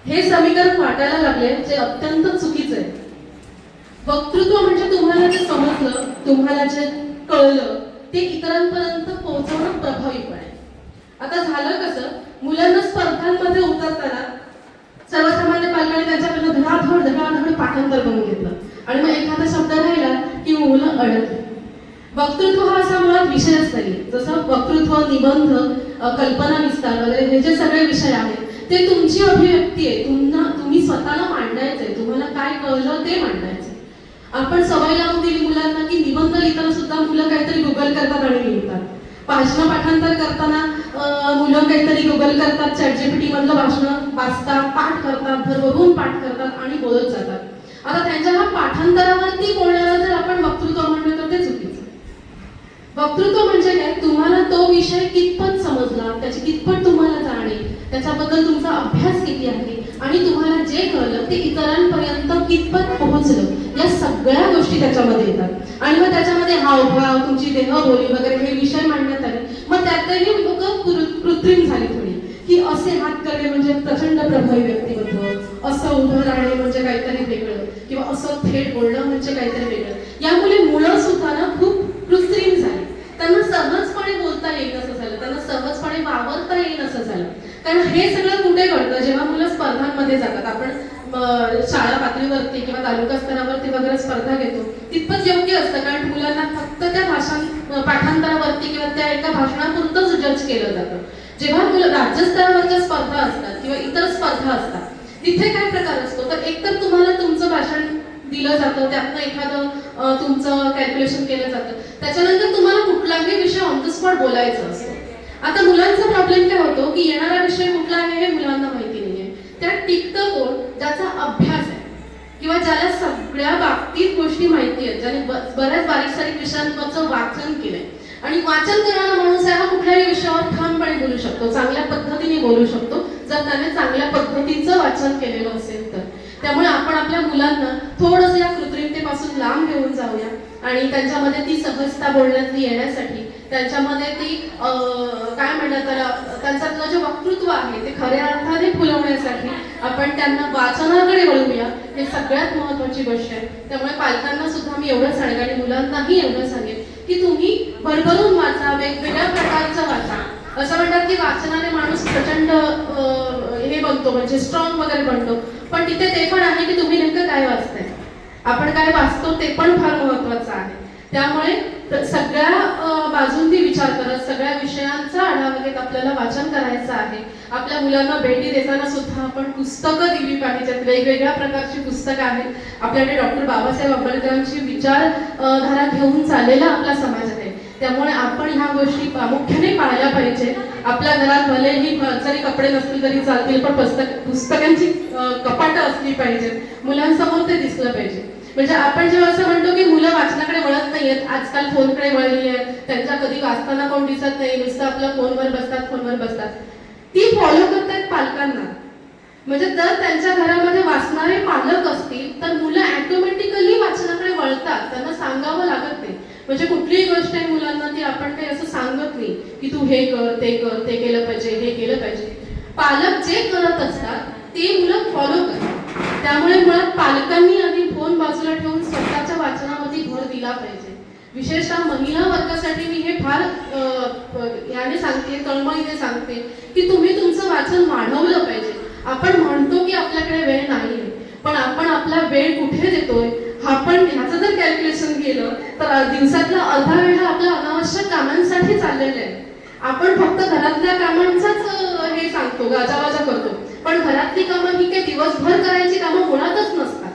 हे समीकरण वाटायला लागले जे अत्यंत चुकीचं आहे. वक्तृत्व म्हणजे तुम्हाला जे समजलं, तुम्हाला जे कळलं ते इतरांपर्यंत पोहोचवणं प्रभावीपणे. आता झालं कसं, मुलांना स्पर्धांमध्ये उतरताना सर्वसामान्य पालकांनी त्यांच्याकडनं धडाधड पाठांतर करून घेतलं आणि मग एखादा शब्द राहिला की मुलं अडकली. वक्तृत्व हा असा मुळात विषयच नाही. जसं वक्तृत्व, निबंध, कल्पना विस्तार वगैरे हे जे सगळे विषय आहेत ते तुमची अभिव्यक्ती आहे. तुम्ही स्वतःला मांडायचंय, तुम्हाला काय कळलं ते मांडायचं. आपण सवय लावून दिली मुलांना की निबंध लिहिताना सुद्धा मुलं काहीतरी गुगल करतात आणि लिहितात. भाषण पाठांतर करताना मुलं काहीतरी गुगल करतात, चॅटजीपीटी मधलं भाषण वाचतात, पाठ करतात, भरभरून पाठ करतात आणि बोलत जातात. आता त्यांच्या ह्या पाठांतरावरती बोलण्याला जर आपण वक्तृत्व म्हणलं तर ते चुकीचं. वक्तृत्व म्हणजे काय, तुम्हाला तो विषय कितपत समजला, त्याची कितपत तुम्हाला जाणीव, त्याच्याबद्दल तुमचा अभ्यास किती आहे आणि तुम्हाला जे कळलं ते इतरांपर्यंत कितपत पोहोचलं, या सगळ्या गोष्टी त्याच्यामध्ये येतात. आणि मग त्याच्यामध्ये हावभाव, तुमची देहबोली वगैरे हे विषय मांडण्यात आले. मग त्यातही लोक कृत्रिम झाली थोडी, की असे हात करणे म्हणजे प्रचंड प्रभावी व्यक्तिमत्व, असं उभं राहणे म्हणजे काहीतरी वेगळं, किंवा असं थेट बोलणं म्हणजे काहीतरी वेगळं. यामुळे मुलं सुद्धा ना खूप कृत्रिम झाली. त्यांना सहजपणे बोलता येईल असं झालं, त्यांना सहजपणे वावरता येईल असं झालं. कारण हे सगळं कुठे घडतं, जेव्हा मुलं स्पर्धांमध्ये जातात. आपण शाळा पातळीवरती किंवा तालुका स्तरावरती वगैरे स्पर्धा घेतो, तितपत योग्य असतं. कारण मुलांना फक्त त्या पाठांतरावरती किंवा त्या एका भाषणापुरतंच जज केलं जातं. जेव्हा मुलं राज्यस्तरावरच्या स्पर्धा असतात किंवा इतर स्पर्धा असतात, तिथे काय प्रकार असतो, तर एकतर तुम्हाला तुमचं भाषण दिलं जातं, त्यातनं एखादं तुमचं कॅल्क्युलेशन केलं जातं, त्याच्यानंतर तुम्हाला कुठलाही विषय ऑन द स्पॉट बोलायचं असतं. आता मुलांचा प्रॉब्लेम काय होतो की येणारा विषय कुठला आहे हे मुलांना माहिती नाहीये. त्यात टिकतं कोण, ज्याचा अभ्यास आहे किंवा ज्याला सगळ्या बाबतीत गोष्टी माहिती आहेत, ज्याने बऱ्याच बारीक सारीक विषयांचं वाचन केलंय. आणि वाचन करणारा माणूस आहे हा कुठल्याही विषयावर ठामपणे बोलू शकतो, चांगल्या पद्धतीने बोलू शकतो, जर त्याने चांगल्या पद्धतीचं वाचन केलेलं असेल तर. त्यामुळे आपण आपल्या मुलांना थोडंसं या कृत्रिमतेपासून लांब घेऊन जाऊया आणि त्यांच्यामध्ये ती सहजता बोलण्यात येण्यासाठी, त्यांच्यामध्ये ती काय म्हणतात त्याला, त्यांच्यातलं जे वक्तृत्व आहे ते खऱ्या अर्थाने फुलवण्यासाठी आपण त्यांना वाचनाकडे वळूया. हे सगळ्यात महत्त्वाची गोष्ट आहे. त्यामुळे पालकांना सुद्धा मी एवढं सांगेन आणि मुलांनाही एवढं सांगेन की तुम्ही भरभरून वाचा, वेगवेगळ्या प्रकारचं वाचा. असं म्हणतात की वाचनाने माणूस प्रचंड हे बनतो, म्हणजे स्ट्रॉंग वगैरे बनतो. पण तिथे ते पण आहे की तुम्ही नेमकं काय वाचताय, आपण काय वाचतो ते पण फार महत्त्वाचं आहे. त्यामुळे सगळ्या बाजूंनी विचार करत, सगळ्या विषयांचा आढावा घेत आपल्याला वाचन करायचं आहे. आपल्या मुलांना भेटी देताना सुद्धा आपण पुस्तकं दिली पाहिजेत. वेगवेगळ्या प्रकारची पुस्तकं आहेत. आपल्याकडे डॉक्टर बाबासाहेब आंबेडकरांची विचारधारा घेऊन चाललेला आपला समाज आहे. त्यामुळे आपण ह्या गोष्टी प्रामुख्याने पाळल्या पाहिजे. आपल्या घरात भलेही जरी कपडे नसतील तरी चालतील, पण पुस्तकांची कपाटं असली पाहिजेत. मुलांसमोर ते दिसलं पाहिजे. म्हणजे आपण जेव्हा असं म्हणतो की मुलं वाचनाकडे वळत नाहीयेत, आजकाल फोनकडे वळली आहेत, त्यांच्या कधी वाचताना कोण दिसत नाही, नुसतं आपल्या फोनवर बसतात, ती फॉलो करतात पालकांना. म्हणजे जर त्यांच्या घरामध्ये वाचणारे पालक असतील तर मुलं ऑटोमॅटिकली वाचनाकडे वळतात, त्यांना सांगावं लागत नाही. म्हणजे कुठलीही गोष्ट आहे मुलांना ती आपण काही असं सांगत नाही की तू हे कर, ते कर, ते केलं पाहिजे, हे केलं पाहिजे. पालक जे करत असतात ते मुलं फॉलो करतात. त्यामुळे मुळात पालकांनी आधी फोन बाजूला ठेवून स्वतःच्या वाचनामध्ये भर दिला पाहिजे. विशेषतः महिला वर्गासाठी मी हे फार याने सांगते, तळमळीने सांगते की तुम्ही तुमचं वाचन वाढवलं पाहिजे. आपण म्हणतो की आपल्याकडे वेळ नाहीये, पण आपण आपला वेळ कुठे देतोय आपण ह्याचं जर कॅल्क्युलेशन केलं तर दिवसातला अर्धा वेळ आपल्या अनावश्यक कामांसाठी चाललेला आहे. आपण फक्त घरातल्या कामांचाच हे सांगतो, गाजावाजा करतो, पण घरातली कामं ही काही दिवसभर करायची कामं मुळातच नसतात.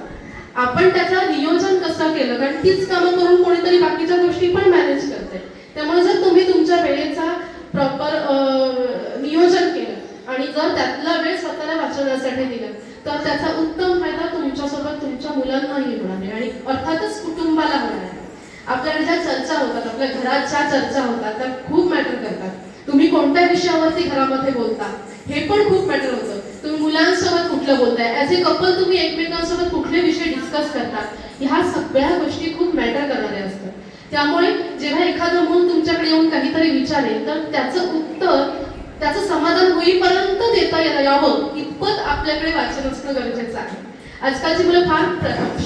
आपण त्याचं नियोजन कसं केलं, कारण तीच कामं करून कोणीतरी बाकीच्या गोष्टी पण मॅनेज करते. त्यामुळे जर तुम्ही तुमच्या वेळेचा प्रॉपर नियोजन केलं आणि जर त्यातला वेळ स्वतःला वाचवण्यासाठी दिला तर त्याचा उत्तम फायदा तुमच्यासोबत तुमच्या मुलांनाही होणार आहे आणि अर्थातच कुटुंबाला होणार आहे. आपल्याकडे ज्या चर्चा होतात, आपल्या घरात ज्या चर्चा होतात त्या खूप मॅटर करतात. तुम्ही कोणत्या विषयावरती घरामध्ये बोलता हे पण खूप मॅटर होतं. तुम्ही मुलांसोबत कुठलं बोलताय, ॲज ए कपल तुम्ही एकमेकांसोबत कुठले विषय डिस्कस करतात, ह्या सगळ्या गोष्टी खूप मॅटर करणाऱ्या असतात. त्यामुळे जेव्हा एखादं मूल तुमच्याकडे येऊन काहीतरी विचारेल तर त्याचं उत्तर त्याचं समाधान होईपर्यंत देता यावं इतपत आपल्याकडे वाचन असणं गरजेचं आहे. आजकालची मुलं फार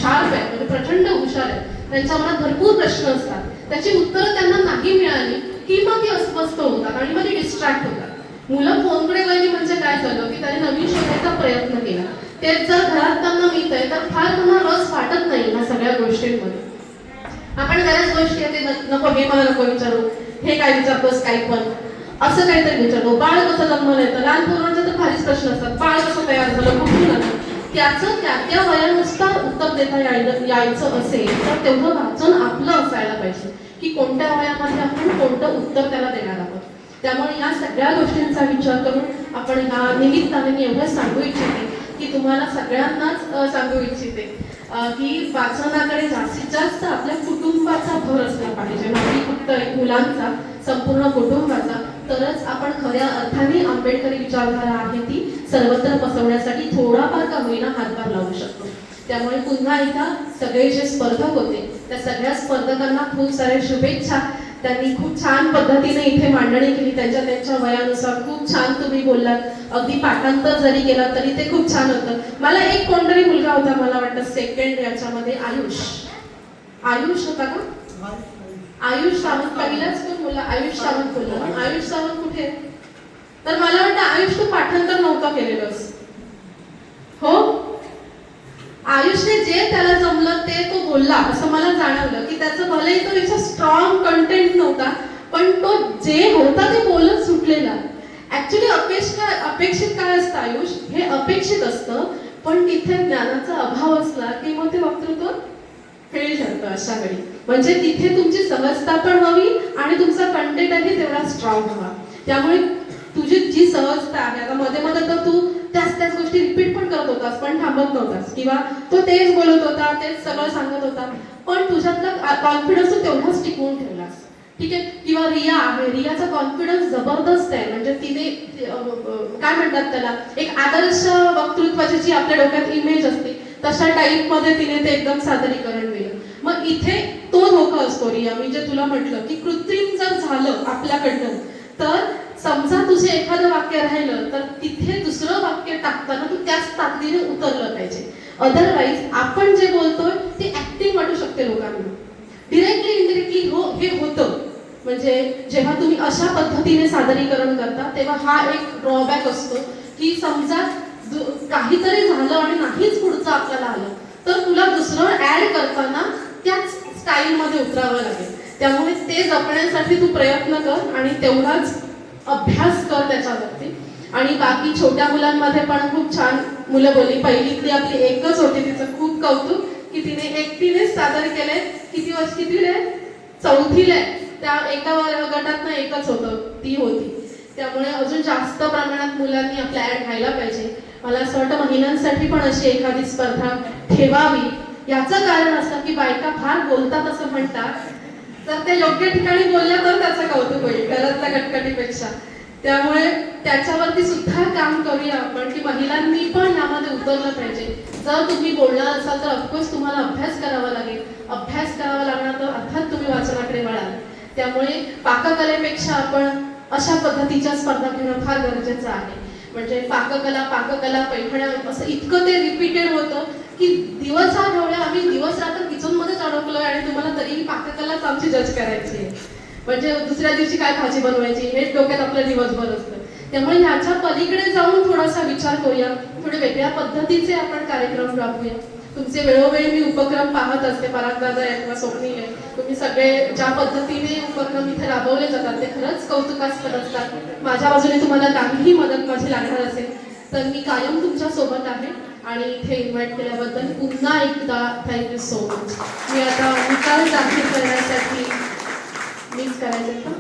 शार्प आहेत, म्हणजे प्रचंड हुशार आहेत. त्यांच्या मनात भरपूर प्रश्न असतात, त्याची उत्तरं त्यांना नाही मिळाली की मग ती अस्वस्थ होतात आणि मग ती डिस्ट्रॅक्ट होतात. मुलं फोनकडे वळली म्हणजे काय झालं की त्याने नवीन शोधायचा प्रयत्न केला. तेच जर घरात त्यांना मिळतंय तर फार त्यांना रस वाटत नाही ह्या सगळ्या गोष्टींमध्ये. आपण बऱ्याच गोष्टी आहे ते नको, हे मला नको विचारू, हे काय विचारतोस काही पण, असं काहीतरी विचारतो. बाळ कसं जन्माला येतं, लहान पोरांचे तर भारीच प्रश्न असतात. बाळ कसं तयार झालं, कुठून आलं, त्याचं त्या वयानुसार उत्तर देता यायचं असेल तर तेवढं वाचन आपलं असायला पाहिजे की कोणत्या वयामध्ये आपण कोणतं उत्तर त्याला देणार आहोत. त्यामुळे या सगळ्या गोष्टींचा विचार करून आपण ह्या निमित्ताने मी एवढंच सांगू इच्छिते की तुम्हाला सगळ्यांनाच सांगू इच्छिते की वाचनाकडे जास्तीत जास्त आपल्या कुटुंबाचा भर असला पाहिजे, नाही फक्त एक मुलांचा, संपूर्ण कुटुंबाचा. तरच आपण खऱ्या अर्थाने आंबेडकरी विचारधारा आहे ती सर्वत्र पसरवण्यासाठी थोडाफार का होईना हातभार लावू शकतो. त्यामुळे पुन्हा एकदा सगळे जे स्पर्धक होते त्या सगळ्या स्पर्धकांना खूप साऱ्या शुभेच्छा. त्यांनी खूप छान पद्धतीने इथे मांडणी केली, त्यांच्या वयानुसार खूप छान तुम्ही बोललात. अगदी पाठांतर जरी केला तरी ते खूप छान होतं. मला एक कोणतरी मुलगा होता, मला वाटतं सेकंड याच्यामध्ये, आयुष होता का, आयुष सावंत, पहिलाच कोण बोलला, आयुष सावंत बोलला. आयुष सावंत कुठे? तर मला वाटतं आयुष तू पाठांतर नव्हता केलेलंस, हो? आयुषने जे त्याला जमलं ते तो बोलला असं मला जाणवलं की त्याचं भलेही तो इतका स्ट्रॉंग कंटेंट नव्हता पण तो जे होता ते बोलत सुटलेला. ऍक्च्युली अपेक्षित काय असतं आयुष, हे अपेक्षित असतं, पण तिथे ज्ञानाचा अभाव असला की मग ते वक्तृत्व फेल ठरतं अशा वेळी. म्हणजे तिथे तुमची सहजता पण हवी आणि तुमचा कंटेंट आहे तेवढा स्ट्रॉंग हवा. त्यामुळे तुझी जी सहजता आहे, आता मध्ये मध्ये तर तू त्याच गोष्टी रिपीट पण करत होतास पण थांबत नव्हतास, किंवा तो तेच बोलत होता, तेच सगळं सांगत होता, पण तुझ्यातला कॉन्फिडन्स तू तेवढाच टिकवून ठेवलास, ठीक आहे. किंवा रिया आहे, रियाचा कॉन्फिडन्स जबरदस्त आहे. म्हणजे तिने काय म्हणतात त्याला, एक आदर्श वक्तृत्वाची जी आपल्या डोक्यात इमेज असते तशा टाईप मध्ये तिने ते एकदम सादरीकरण केलं. मग इथे तो धोका असतो रिया, मी जे तुला म्हटलं की कृत्रिम जर झालं आपल्याकडनं तर समजा तुझे एखादं वाक्य राहिलं तर तिथे दुसरं वाक्य टाकताना तू त्याच ताकदीने उतरलं पाहिजे. अदरवाईज आपण जे बोलतोय ते ऍक्टिंग वाटू शकते लोकांना, डिरेक्टली इनडिरेक्टली हो हे होतं. म्हणजे जेव्हा तुम्ही अशा पद्धतीने सादरीकरण करता तेव्हा हा एक ड्रॉबॅक असतो की समजा काहीतरी झालं आणि नाहीच पुढचं आपल्याला आलं तर तुला दुसरं ऍड करताना त्याच स्टाईलमध्ये उतरावं लागेल. त्यामुळे ते जपण्यासाठी तू प्रयत्न कर आणि तेवढाच अभ्यास कर त्याच्यावरती. आणि बाकी छोट्या मुलांमध्ये पण खूप छान मुलं बोलली. पहिलीतली आपली एकच होती, तिचं खूप कौतुक की तिने एकटीनेच सादर केलंय. किती वर्ष, कितीला आहे, चौथीला आहे. त्या एका गटातनं एकच होतं, ती होती. त्यामुळे अजून जास्त प्रमाणात मुलांनी आपल्या ऍड व्हायला पाहिजे. मला असं वाटतं महिलांसाठी पण अशी एखादी स्पर्धा ठेवावी. याचं कारण असं की बायका फार बोलतात असं म्हणतात, तर ते योग्य ठिकाणी बोलल्या तर त्याचं कौतुक होईल घरातल्या कटकटीपेक्षा. त्यामुळे त्याच्यावरती सुद्धा काम करूया आपण की महिलांनी पण यामध्ये उतरलं पाहिजे. जर तुम्ही बोलणार असाल तर ऑफकोर्स तुम्हाला अभ्यास करावा लागेल. अभ्यास करावा लागणार तर अर्थात तुम्ही वाचनाकडे वळाल. त्यामुळे पाककलेपेक्षा आपण अशा पद्धतीच्या स्पर्धा घेणं फार गरजेचं आहे. म्हणजे पाककला पैठण्या असं इतकं ते रिपीटेड होतं की दिवसाढवळ्या आम्ही दिवस रात्र किचनमध्येच अडकलोय आणि तुम्हाला तरीही पाककलाच आमची जज करायची आहे. म्हणजे दुसऱ्या दिवशी काय भाजी बनवायची हेच डोक्यात आपलं दिवसभर असतं. त्यामुळे ह्याच्या पलीकडे जाऊन थोडासा विचार करूया, थोडे वेगळ्या पद्धतीचे आपण कार्यक्रम राबवूया. तुमचे वेळोवेळी मी उपक्रम पाहत असते, परागदादा आहे किंवा स्वप्नील आहे, तुम्ही सगळे ज्या पद्धतीने उपक्रम इथे राबवले जातात ते खरंच कौतुकास्पद असतात. माझ्या बाजूने तुम्हाला काहीही मदत माझी लागणार असेल तर मी कायम तुमच्या सोबत आहे. आणि इथे इन्व्हाइट केल्याबद्दल पुन्हा एकदा थँक्यू सो मच. मी आता निकाल दाखल करण्यासाठी मीच करायचं का?